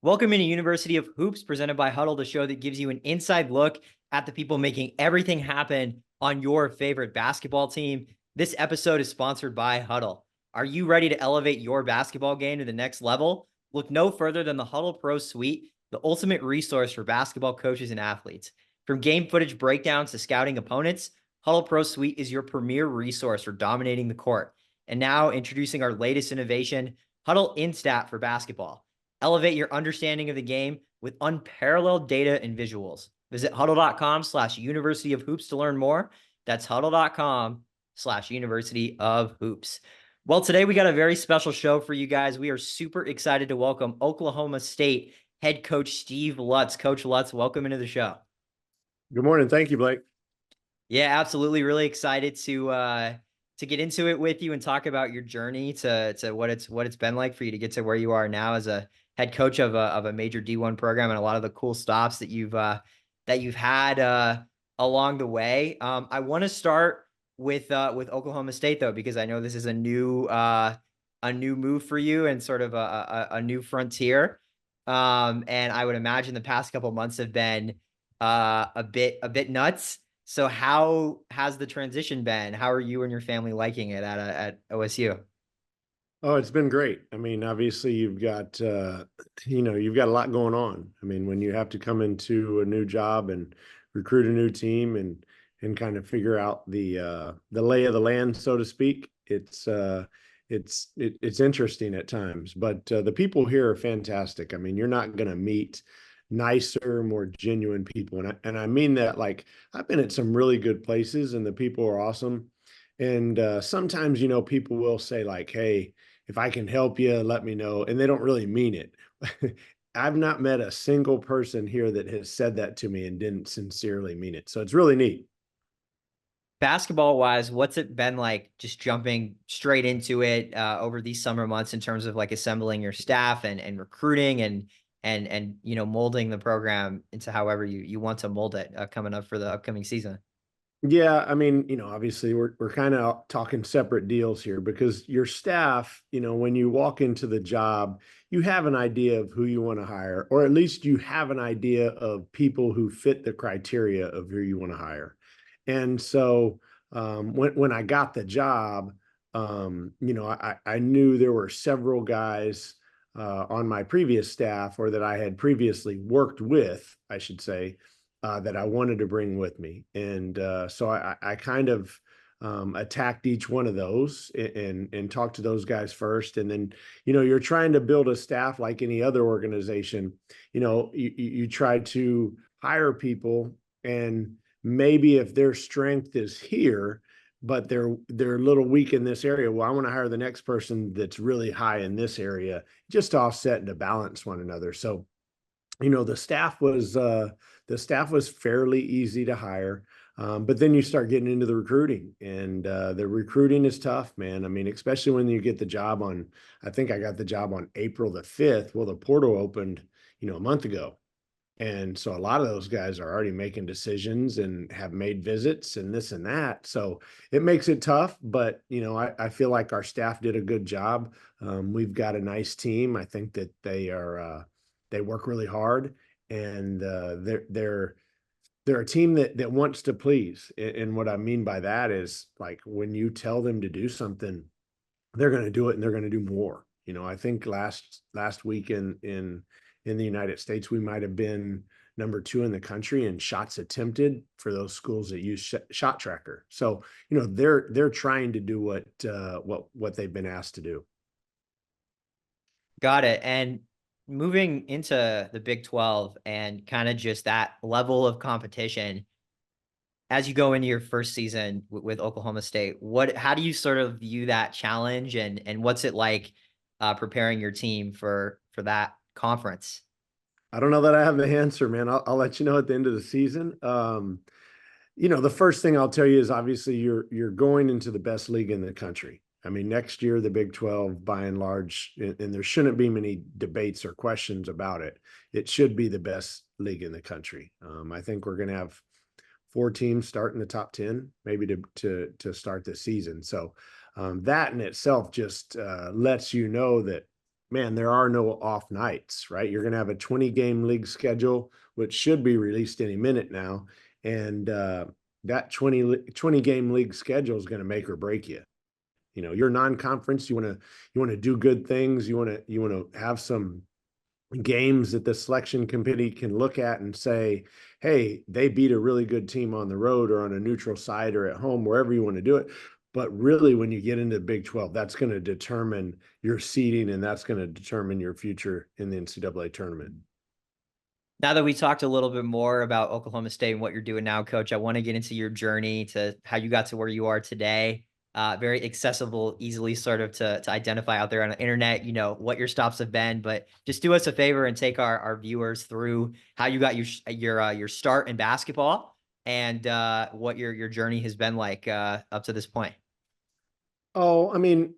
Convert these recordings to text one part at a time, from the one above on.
Welcome into University of Hoops, presented by Hudl, the show that gives you an inside look at the people making everything happen on your favorite basketball team. This episode is sponsored by Hudl. Are you ready to elevate your basketball game to the next level? Look no further than the Hudl Pro Suite, the ultimate resource for basketball coaches and athletes. From game footage breakdowns to scouting opponents, Hudl Pro Suite is your premier resource for dominating the court. And now introducing our latest innovation, Hudl Instat for basketball. Elevate your understanding of the game with unparalleled data and visuals. Visit huddle.com/University of Hoops to learn more. That's huddle.com/University of Hoops. Well, today we got a very special show for you guys. We are super excited to welcome Oklahoma State head coach Steve Lutz. Coach Lutz, welcome into the show. Good morning. Thank you, Blake. Yeah, absolutely. Really excited to get into it with you and talk about your journey to what it's been like for you to get to where you are now as a head coach of a major D1 program, and a lot of the cool stops that you've had along the way. I want to start with Oklahoma State though, because I know this is a new move for you and sort of a new frontier. And I would imagine the past couple months have been a bit nuts. So how has the transition been? How are you and your family liking it at OSU? Oh, it's been great. I mean, obviously you've got, you've got a lot going on. I mean, when you have to come into a new job and recruit a new team and kind of figure out the lay of the land, so to speak, it's interesting at times, but the people here are fantastic. I mean, you're not going to meet nicer, more genuine people. And I mean that, like, I've been at some really good places and the people are awesome. And sometimes, people will say like, hey, if I can help you, let me know. And they don't really mean it. I've not met a single person here that has said that to me and didn't sincerely mean it. So it's really neat. Basketball wise, what's it been like just jumping straight into it over these summer months in terms of like assembling your staff and recruiting and molding the program into however you want to mold it coming up for the upcoming season? Yeah, I mean, obviously we're kind of talking separate deals here because your staff, when you walk into the job, you have an idea of who you want to hire, or at least you have an idea of people who fit the criteria of who you want to hire. And so when I got the job, I knew there were several guys on my previous staff, or that I had previously worked with, I should say, that I wanted to bring with me. And so I kind of attacked each one of those and talked to those guys first. And then, you're trying to build a staff like any other organization. You try to hire people, and maybe if their strength is here, but they're a little weak in this area, well, I want to hire the next person that's really high in this area, just to offset and to balance one another. So the staff was fairly easy to hire. But then you start getting into the recruiting, and the recruiting is tough, man. I mean, especially when you get the job on, I think I got the job on April the 5th. Well, the portal opened, a month ago. And so a lot of those guys are already making decisions and have made visits and this and that. So it makes it tough, but I feel like our staff did a good job. We've got a nice team. I think that they work really hard, and they're a team that wants to please. And what I mean by that is, like, when you tell them to do something, they're going to do it, and they're going to do more. I think last week in the United States, we might have been number 2 in the country in shots attempted for those schools that use shot tracker. So, they're trying to do what they've been asked to do. Got it. And moving into the Big 12 and kind of just that level of competition as you go into your first season with Oklahoma State, how do you sort of view that challenge, and what's it like preparing your team for that conference? I don't know that I have the answer, man. I'll let you know at the end of the season. The first thing I'll tell you is, obviously you're going into the best league in the country. I mean, next year, the Big 12, by and large, and there shouldn't be many debates or questions about it, it should be the best league in the country. I think we're going to have 4 teams start in the top 10, maybe to start the season. So that in itself just lets you know that man, there are no off nights, right? You're going to have a 20 game league schedule, which should be released any minute now. And that 20 game league schedule is going to make or break you. You know, you're non-conference, you want to do good things, you want to have some games that the selection committee can look at and say, hey, they beat a really good team on the road or on a neutral site or at home, wherever you want to do it. But really, when you get into the Big 12, that's going to determine your seeding and that's going to determine your future in the NCAA tournament. Now that we talked a little bit more about Oklahoma State and what you're doing now, Coach, I want to get into your journey to how you got to where you are today. Very accessible, easily sort of to identify out there on the internet, you know, what your stops have been. But just do us a favor and take our viewers through how you got your start in basketball and what your journey has been like up to this point. Oh, I mean,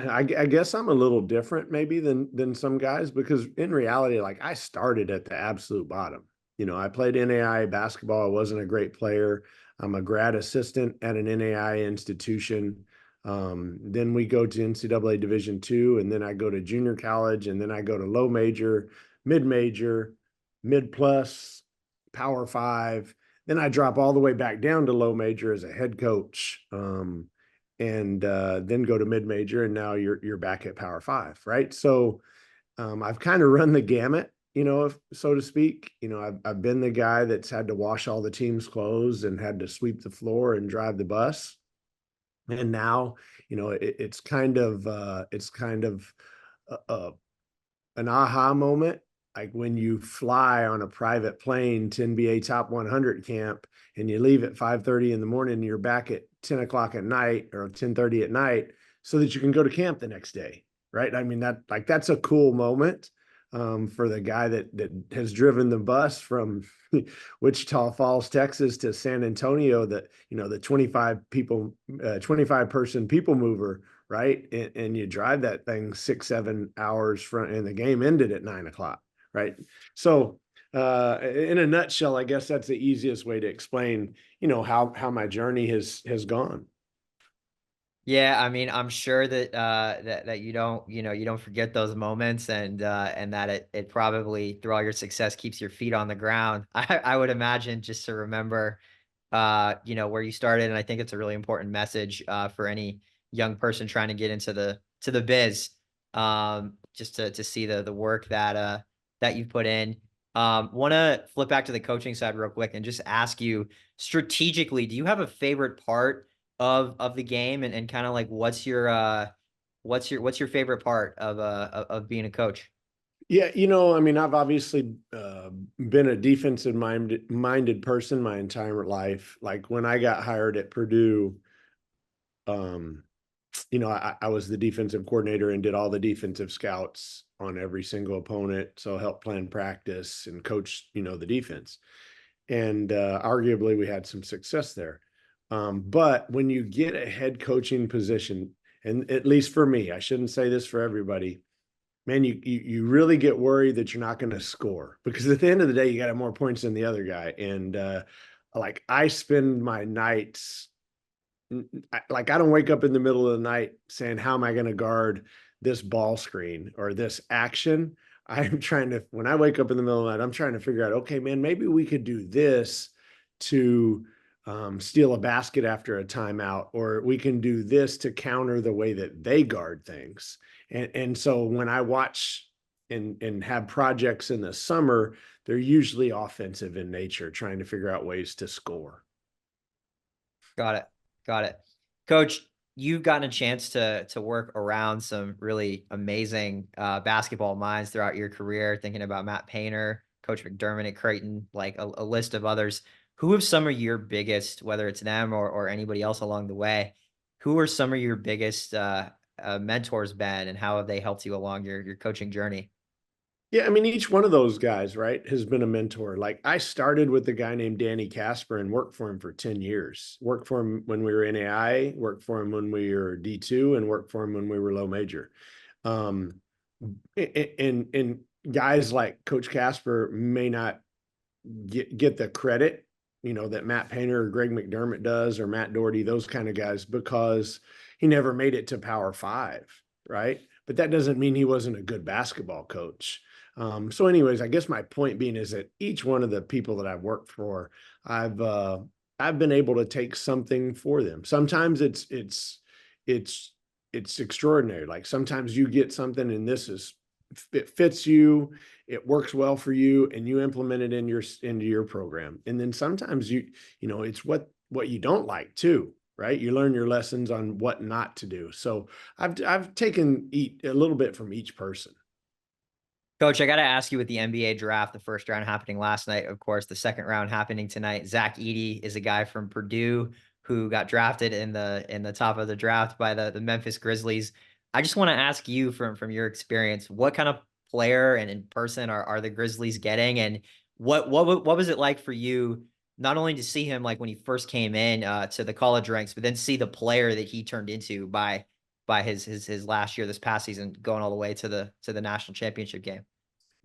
I guess I'm a little different maybe than some guys because in reality, like I started at the absolute bottom. You know, I played NAIA basketball. I wasn't a great player. I'm a grad assistant at an NAIA institution. Then we go to NCAA Division II, and then I go to junior college, and then I go to low major, mid plus, Power Five. Then I drop all the way back down to low major as a head coach. And then go to mid-major, and now you're back at Power Five, right? So I've kind of run the gamut, you know, if, so to speak. You know, I've been the guy that's had to wash all the team's clothes and had to sweep the floor and drive the bus. And now, you know, it's kind of uh, an aha moment, like when you fly on a private plane to NBA Top 100 camp and you leave at 5:30 in the morning and you're back at 10 o'clock at night or 10:30 at night so that you can go to camp the next day, right? I mean, that's a cool moment for the guy that has driven the bus from Wichita Falls, Texas to San Antonio, that, you know, the 25 person people mover, right? And you drive that thing 6-7 hours from, and the game ended at 9 o'clock, right? So in a nutshell, I guess that's the easiest way to explain, you know, how my journey has gone. Yeah, I mean, I'm sure that that you don't, you know, you don't forget those moments and that it probably through all your success keeps your feet on the ground. I would imagine just to remember you know, where you started. And I think it's a really important message for any young person trying to get into the biz. Just to see the work that that you've put in. Want to flip back to the coaching side real quick and just ask you strategically, do you have a favorite part of the game and kind of like what's your favorite part of being a coach? Yeah, you know, I mean, I've obviously been a defensive minded person my entire life. Like when I got hired at Purdue, um, you know, I was the defensive coordinator and did all the defensive scouts on every single opponent. So help plan practice and coach, you know, the defense. And arguably we had some success there. But when you get a head coaching position, and at least for me, I shouldn't say this for everybody, man, you really get worried that you're not going to score because at the end of the day, you got to have more points than the other guy. And like I spend my nights like I don't wake up in the middle of the night saying, how am I going to guard this ball screen or this action? I'm trying to, when I wake up in the middle of the night, I'm trying to figure out, okay, man, maybe we could do this to steal a basket after a timeout, or we can do this to counter the way that they guard things. And so when I watch and have projects in the summer, they're usually offensive in nature, trying to figure out ways to score. Got it. Got it. Coach, you've gotten a chance to work around some really amazing basketball minds throughout your career, thinking about Matt Painter, Coach McDermott at Creighton, like a list of others. Who have some of your biggest, whether it's them or anybody else along the way, who are some of your biggest mentors been and how have they helped you along your coaching journey? Yeah, I mean, each one of those guys, right, has been a mentor. Like I started with a guy named Danny Casper and worked for him for 10 years. Worked for him when we were NAI, worked for him when we were D2, and worked for him when we were low major. Um, and guys like Coach Casper may not get the credit, you know, that Matt Painter or Greg McDermott does, or Matt Doherty, those kind of guys, because he never made it to Power Five, right? but that doesn't mean he wasn't a good basketball coach. So anyways, I guess my point being is that each one of the people that I've worked for, I've I've been able to take something for them. Sometimes it's it's extraordinary. Like sometimes you get something and it fits you, it works well for you, and you implement it into your program. And then sometimes it's what you don't like too, right? You learn your lessons on what not to do. So I've taken a little bit from each person. Coach, I got to ask you with the NBA draft, the first round happening last night, of course, the second round happening tonight. Zach Edey is a guy from Purdue who got drafted in the top of the draft by the Memphis Grizzlies. I just want to ask you from your experience, what kind of player and in person are the Grizzlies getting, and what was it like for you not only to see him like when he first came in to the college ranks, but then see the player that he turned into by his last year, this past season, going all the way to the national championship game.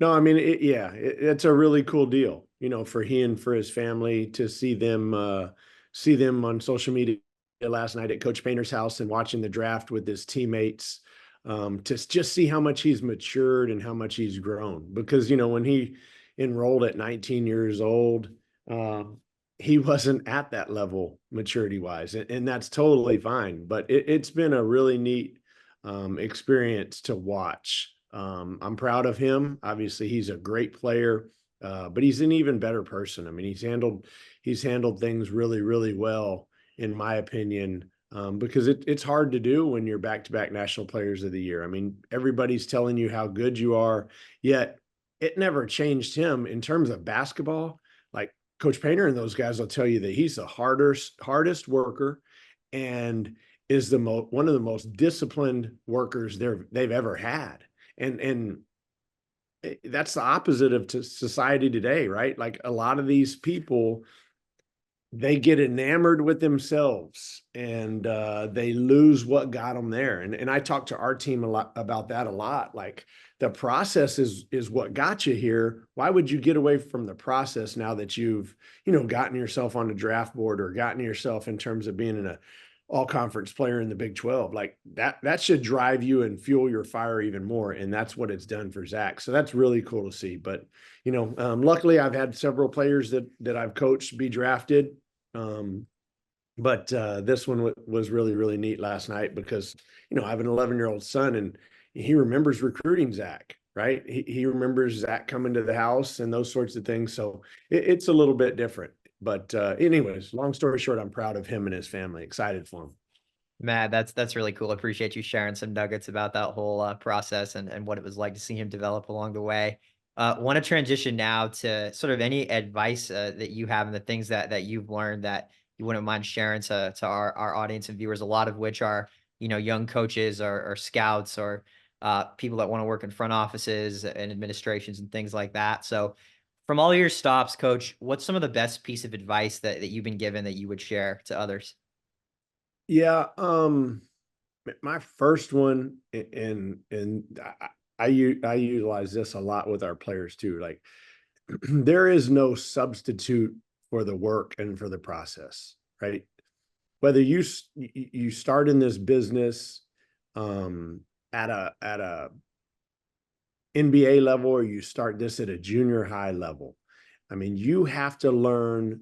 No, I mean, it's a really cool deal, for he and for his family to see them on social media last night at Coach Painter's house and watching the draft with his teammates, to just see how much he's matured and how much he's grown. Because, when he enrolled at 19 years old, he wasn't at that level maturity wise, and that's totally fine. But it's been a really neat experience to watch. I'm proud of him. Obviously, he's a great player, but he's an even better person. I mean, he's handled things really, really well, in my opinion, because it's hard to do when you're back-to-back National Players of the Year. I mean, everybody's telling you how good you are, yet it never changed him in terms of basketball. Like Coach Painter and those guys will tell you that he's the hardest worker, and is one of the most disciplined workers they've ever had. And that's the opposite of society today, right? Like a lot of these people, they get enamored with themselves, and they lose what got them there. And I talk to our team a lot about that a lot. Like the process is what got you here. Why would you get away from the process now that you've, gotten yourself on the draft board or gotten yourself in terms of being in a all conference player in the Big 12? Like that should drive you and fuel your fire even more. And that's what it's done for Zach. So that's really cool to see. But, luckily I've had several players that I've coached be drafted. But this one was really, really neat last night because, I have an 11-year-old son, and he remembers recruiting Zach, right? He remembers Zach coming to the house and those sorts of things. So it's a little bit different. But anyways, long story short, I'm proud of him and his family. Excited for him. Man, that's really cool. I appreciate you sharing some nuggets about that whole process and what it was like to see him develop along the way. Want to transition now to sort of any advice that you have and the things that you've learned that you wouldn't mind sharing to our audience and viewers, a lot of which are, young coaches or scouts or people that want to work in front offices and administrations and things like that. So from all your stops, Coach, what's some of the best piece of advice that you've been given that you would share to others? Yeah, my first one, and I utilize this a lot with our players too. Like there is no substitute for the work and for the process, right? Whether you start in this business at a NBA level, or you start this at a junior high level, I mean, you have to learn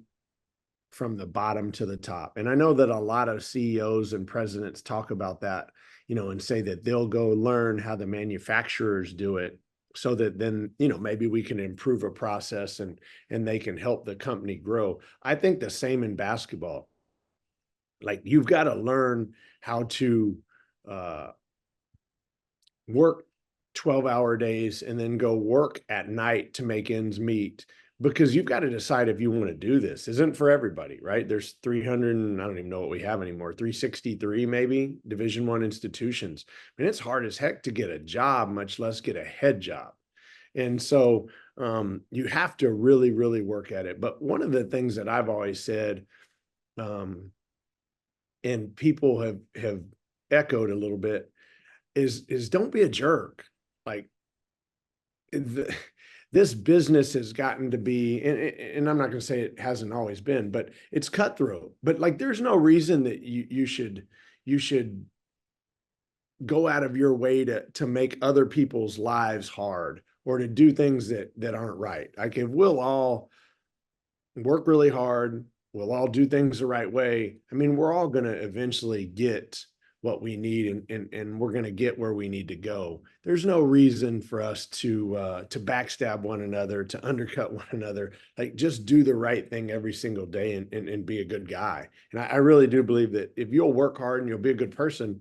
from the bottom to the top. And I know that a lot of CEOs and presidents talk about that, and say that they'll go learn how the manufacturers do it, so that then, maybe we can improve a process and they can help the company grow. I think the same in basketball. Like you've got to learn how to work 12-hour days and then go work at night to make ends meet, because you've got to decide if you want to do this. Isn't for everybody, right? There's 300, and I don't even know what we have anymore, 363 maybe Division I institutions. I mean, it's hard as heck to get a job, much less get a head job. And so you have to really, really work at it. But one of the things that I've always said, and people have echoed a little bit, is don't be a jerk. Like this business has gotten to be, and I'm not going to say it hasn't always been, but it's cutthroat. But like, there's no reason that you should go out of your way to make other people's lives hard or to do things that aren't right. Like if we'll all work really hard, we'll all do things the right way. I mean, we're all going to eventually get what we need, and we're going to get where we need to go. There's no reason for us to backstab one another, to undercut one another. Like just do the right thing every single day and be a good guy. And I really do believe that if you'll work hard and you'll be a good person,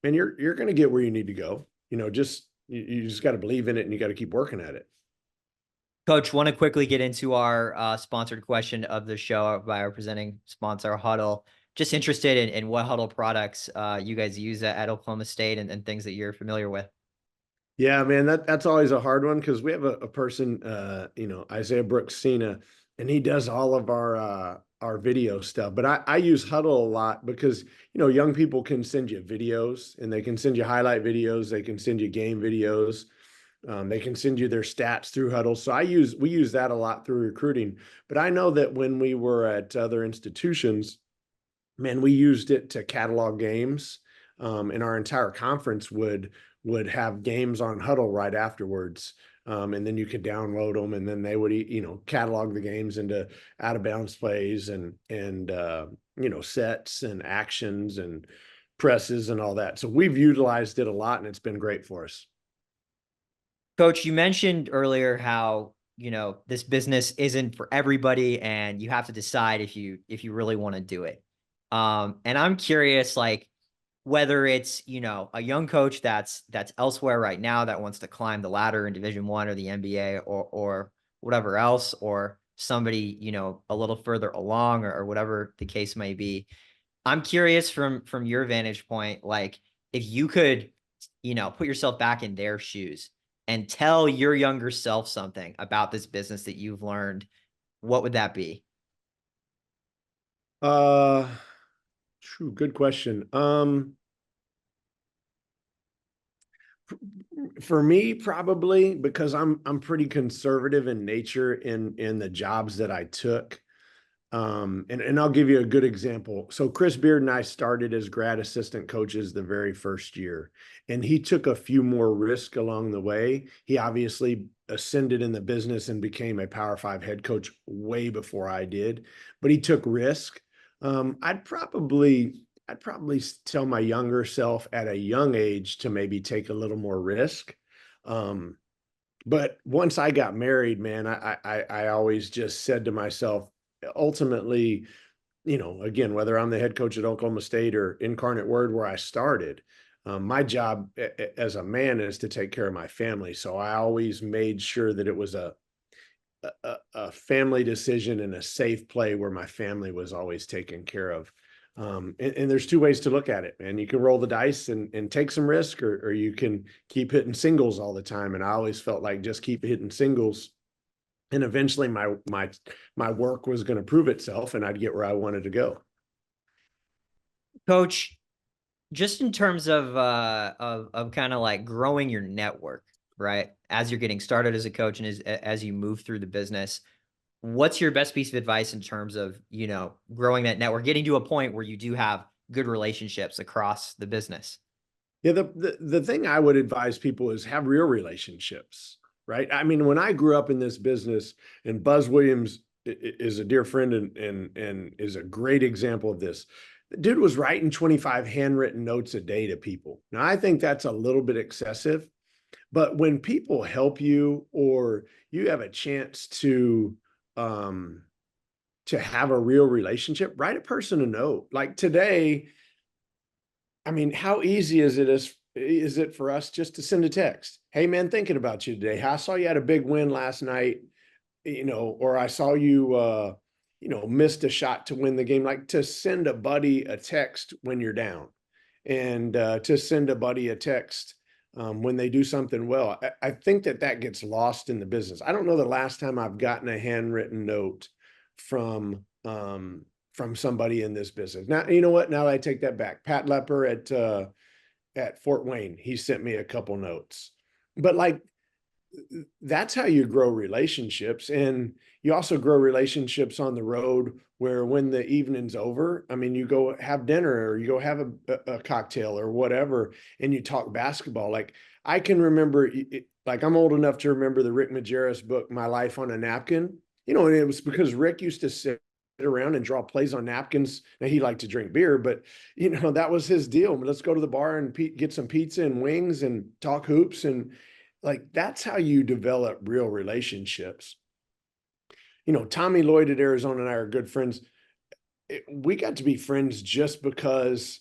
and you're going to get where you need to go. You just got to believe in it, and you got to keep working at it. Coach, want to quickly get into our sponsored question of the show by our presenting sponsor, Hudl. Just interested in what Hudl products you guys use at Oklahoma State and things that you're familiar with. Yeah, man, that's always a hard one because we have a person, Isaiah Brooks Cena, and he does all of our video stuff. But I use Hudl a lot because young people can send you videos, and they can send you highlight videos, they can send you game videos, they can send you their stats through Hudl. So we use that a lot through recruiting. But I know that when we were at other institutions, man, we used it to catalog games, and our entire conference would have games on Hudl right afterwards. And then you could download them, and then they would, catalog the games into out of bounds plays and sets and actions and presses and all that. So we've utilized it a lot, and it's been great for us. Coach, you mentioned earlier how, this business isn't for everybody and you have to decide if you really want to do it. And I'm curious, like, whether it's, a young coach that's elsewhere right now that wants to climb the ladder in Division I or the NBA or whatever else, or somebody, a little further along or whatever the case may be. I'm curious from your vantage point, like if you could, put yourself back in their shoes and tell your younger self something about this business that you've learned, what would that be? True, good question. For me, probably because I'm pretty conservative in nature in the jobs that I took. And I'll give you a good example. So Chris Beard and I started as grad assistant coaches the very first year, and he took a few more risks along the way. He obviously ascended in the business and became a Power 5 head coach way before I did, but he took risk. I'd probably tell my younger self at a young age to maybe take a little more risk. But once I got married, man, I always just said to myself, ultimately, again, whether I'm the head coach at Oklahoma State or Incarnate Word where I started, my job as a man is to take care of my family. So I always made sure that it was a family decision and a safe play where my family was always taken care of. And there's two ways to look at it, man. You can roll the dice and take some risk, or you can keep hitting singles all the time. And I always felt like just keep hitting singles, and eventually my work was going to prove itself, and I'd get where I wanted to go. Coach, just in terms of kind of like growing your network, right? As you're getting started as a coach and as you move through the business, what's your best piece of advice in terms of, growing that network, getting to a point where you do have good relationships across the business? Yeah, the thing I would advise people is have real relationships, right? I mean, when I grew up in this business, and Buzz Williams is a dear friend and is a great example of this. The dude was writing 25 handwritten notes a day to people. Now, I think that's a little bit excessive, but when people help you, or you have a chance to have a real relationship, write a person a note. Like today, I mean, how easy is it for us just to send a text? Hey man, thinking about you today. I saw you had a big win last night, or I saw you missed a shot to win the game. Like to send a buddy a text when you're down, and to send a buddy a text when they do something well. I think that gets lost in the business. I don't know the last time I've gotten a handwritten note from somebody in this business. Now, you know what? Now I take that back. Pat Lepper at Fort Wayne, he sent me a couple notes. But like that's how you grow relationships. And you also grow relationships on the road where when the evening's over, I mean, you go have dinner or you go have a cocktail or whatever, and you talk basketball. Like I can remember, like I'm old enough to remember the Rick Majerus book, My Life on a Napkin, and it was because Rick used to sit around and draw plays on napkins. Now he liked to drink beer, but that was his deal. Let's go to the bar and get some pizza and wings and talk hoops. And like, that's how you develop real relationships. Tommy Lloyd at Arizona and I are good friends. We got to be friends just because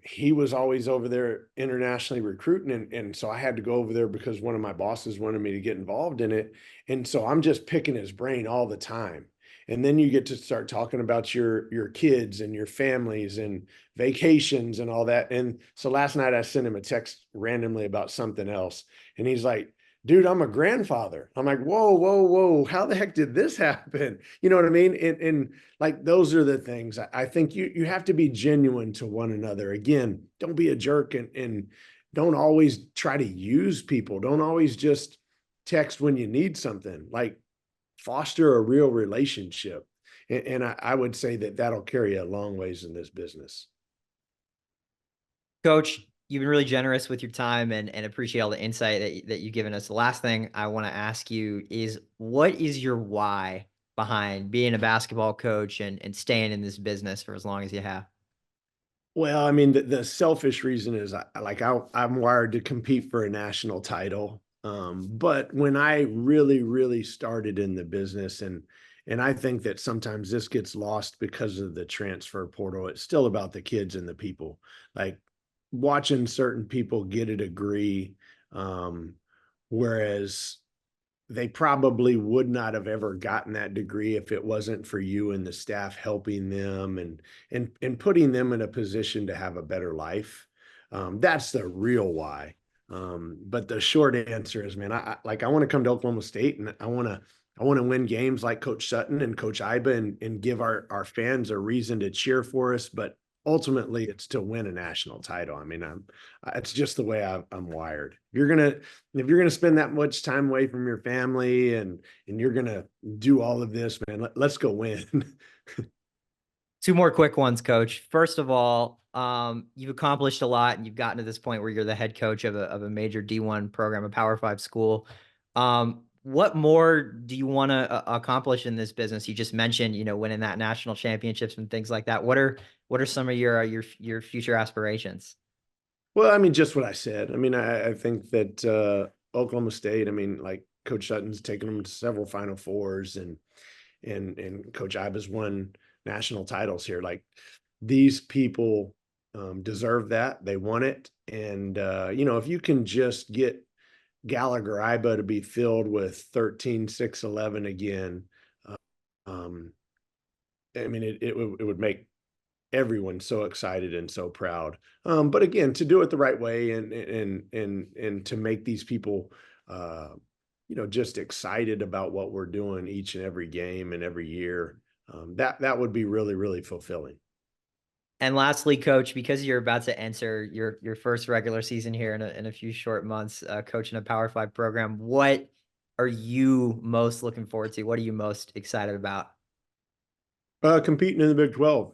he was always over there internationally recruiting. And so I had to go over there because one of my bosses wanted me to get involved in it. And so I'm just picking his brain all the time. And then you get to start talking about your kids and your families and vacations and all that. And so last night I sent him a text randomly about something else. And he's like, dude, I'm a grandfather. I'm like, whoa, whoa, whoa. How the heck did this happen? You know what I mean? And like, those are the things I think you have to be genuine to one another. Again, don't be a jerk and don't always try to use people. Don't always just text when you need something. Like, foster a real relationship. And I would say that that'll carry you a long ways in this business. Coach, you've been really generous with your time and appreciate all the insight that you've given us. The last thing I want to ask you is, what is your why behind being a basketball coach and staying in this business for as long as you have? Well, I mean, the selfish reason is I'm wired to compete for a national title. But when I really, really started in the business, and I think that sometimes this gets lost because of the transfer portal, it's still about the kids and the people. Like watching certain people get a degree, whereas they probably would not have ever gotten that degree if it wasn't for you and the staff helping them and putting them in a position to have a better life. That's the real why. But the short answer is, man, I want to come to Oklahoma State and I want to win games like Coach Sutton and Coach Iba and give our fans a reason to cheer for us. But ultimately, it's to win a national title. I mean, it's just the way I'm wired. If you're gonna spend that much time away from your family and you're gonna do all of this, man, let's go win. Two more quick ones, Coach. First of all, you've accomplished a lot and you've gotten to this point where you're the head coach of a major D1 program, a Power Five school. What more do you want to accomplish in this business? You just mentioned, winning that national championships and things like that. What are some of your future aspirations? Well, I mean, just what I said. I mean, I think that Oklahoma State, I mean, like Coach Sutton's taken them to several Final Fours and Coach Iba's won national titles here. Like these people deserve that. They want it. And if you can just get Gallagher Iba to be filled with 13, 6, 11 again, uh, um, I mean, it would make everyone so excited and so proud. But again, to do it the right way and to make these people, just excited about what we're doing each and every game and every year, that would be really, really fulfilling. And lastly, Coach, because you're about to enter your first regular season here in a few short months, coaching a Power Five program, what are you most looking forward to? What are you most excited about? Competing in the Big 12.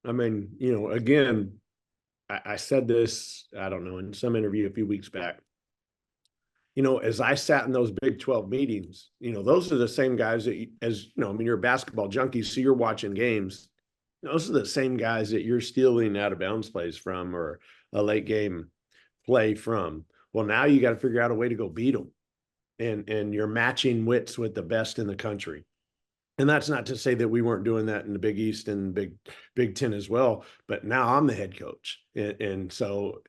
I mean, again, I said this, I don't know, in some interview a few weeks back. As I sat in those Big 12 meetings, those are the same guys I mean, you're a basketball junkie, so you're watching games. Those are the same guys that you're stealing out of bounds plays from or a late game play from. Well, now you got to figure out a way to go beat them. And you're matching wits with the best in the country. And that's not to say that we weren't doing that in the Big East and Big Ten as well. But now I'm the head coach. And so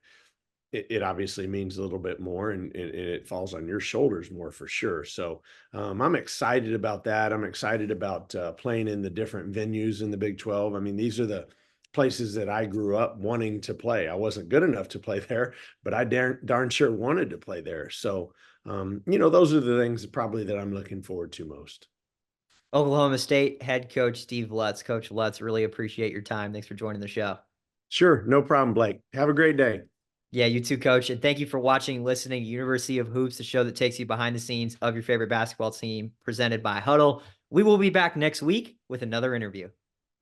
it obviously means a little bit more and it falls on your shoulders more for sure. So I'm excited about that. I'm excited about playing in the different venues in the Big 12. I mean, these are the places that I grew up wanting to play. I wasn't good enough to play there, but I darn sure wanted to play there. So, those are the things probably that I'm looking forward to most. Oklahoma State head coach Steve Lutz. Coach Lutz, really appreciate your time. Thanks for joining the show. Sure. No problem, Blake. Have a great day. Yeah, you too, coach. And thank you for watching, listening to University of Hoops, the show that takes you behind the scenes of your favorite basketball team, presented by Hudl. We will be back next week with another interview.